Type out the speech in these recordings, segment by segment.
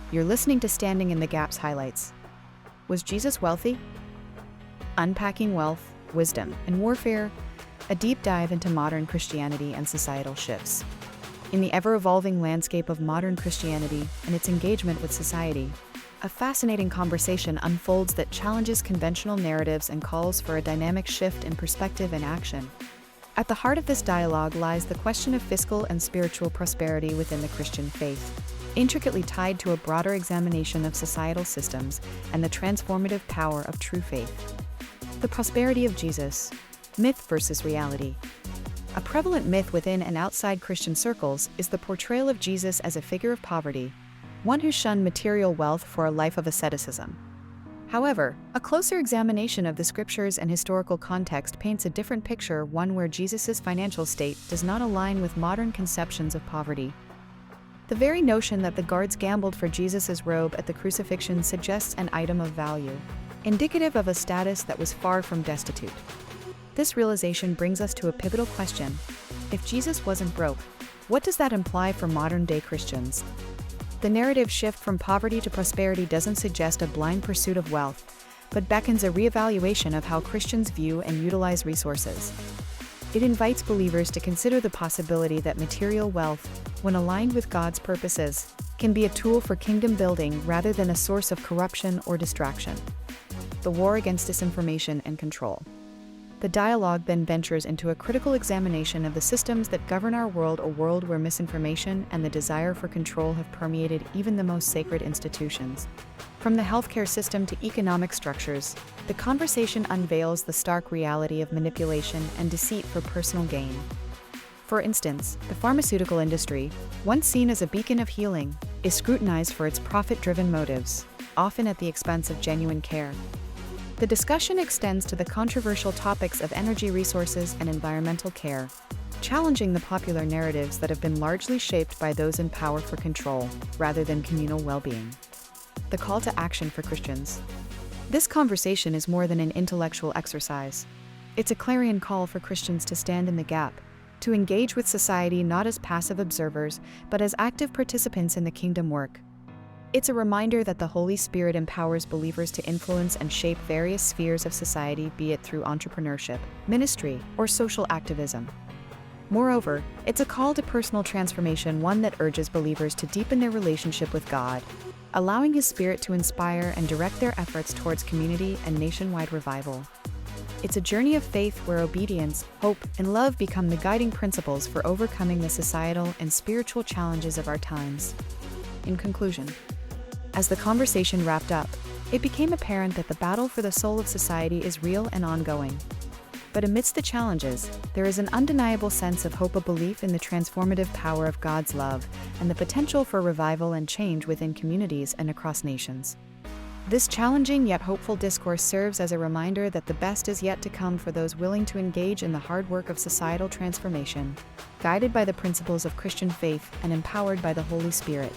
You're listening to Standing in the Gaps highlights. Was Jesus wealthy? Unpacking wealth, wisdom, and warfare, a deep dive into modern Christianity and societal shifts. In the ever-evolving landscape of modern Christianity and its engagement with society, a fascinating conversation unfolds that challenges conventional narratives and calls for a dynamic shift in perspective and action. At the heart of this dialogue lies the question of fiscal and spiritual prosperity within the Christian faith, intricately tied to a broader examination of societal systems and the transformative power of true faith. The prosperity of Jesus, myth versus reality. A prevalent myth within and outside Christian circles is the portrayal of Jesus as a figure of poverty, one who shunned material wealth for a life of asceticism. However, a closer examination of the scriptures and historical context paints a different picture, one where Jesus' financial state does not align with modern conceptions of poverty. The very notion that the guards gambled for Jesus' robe at the crucifixion suggests an item of value, indicative of a status that was far from destitute. This realization brings us to a pivotal question. If Jesus wasn't broke, what does that imply for modern-day Christians? The narrative shift from poverty to prosperity doesn't suggest a blind pursuit of wealth, but beckons a reevaluation of how Christians view and utilize resources. It invites believers to consider the possibility that material wealth, when aligned with God's purposes, can be a tool for kingdom building rather than a source of corruption or distraction. The war against disinformation and control. The dialogue then ventures into a critical examination of the systems that govern our world, a world where misinformation and the desire for control have permeated even the most sacred institutions. From the healthcare system to economic structures, the conversation unveils the stark reality of manipulation and deceit for personal gain. For instance, the pharmaceutical industry, once seen as a beacon of healing, is scrutinized for its profit-driven motives, often at the expense of genuine care. The discussion extends to the controversial topics of energy resources and environmental care, challenging the popular narratives that have been largely shaped by those in power for control, rather than communal well-being. The call to action for Christians. This conversation is more than an intellectual exercise. It's a clarion call for Christians to stand in the gap, to engage with society not as passive observers, but as active participants in the kingdom work. It's a reminder that the Holy Spirit empowers believers to influence and shape various spheres of society, be it through entrepreneurship, ministry, or social activism. Moreover, it's a call to personal transformation, one that urges believers to deepen their relationship with God, allowing His Spirit to inspire and direct their efforts towards community and nationwide revival. It's a journey of faith where obedience, hope, and love become the guiding principles for overcoming the societal and spiritual challenges of our times. In conclusion, as the conversation wrapped up, it became apparent that the battle for the soul of society is real and ongoing. But amidst the challenges, there is an undeniable sense of hope, a belief in the transformative power of God's love, and the potential for revival and change within communities and across nations. This challenging yet hopeful discourse serves as a reminder that the best is yet to come for those willing to engage in the hard work of societal transformation, guided by the principles of Christian faith and empowered by the Holy Spirit.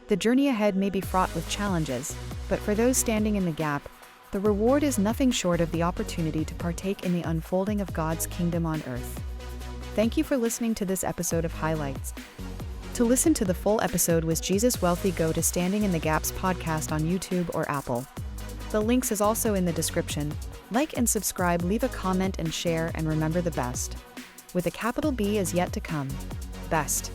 The journey ahead may be fraught with challenges, but for those standing in the gap, the reward is nothing short of the opportunity to partake in the unfolding of God's kingdom on earth. Thank you for listening to this episode of Highlights. To listen to the full episode, Was Jesus Wealthy? Go to Standing in the Gaps podcast on YouTube or Apple. The links is also in the description. Like and subscribe, leave a comment and share, and remember, the best, with a capital B, is yet to come. Best.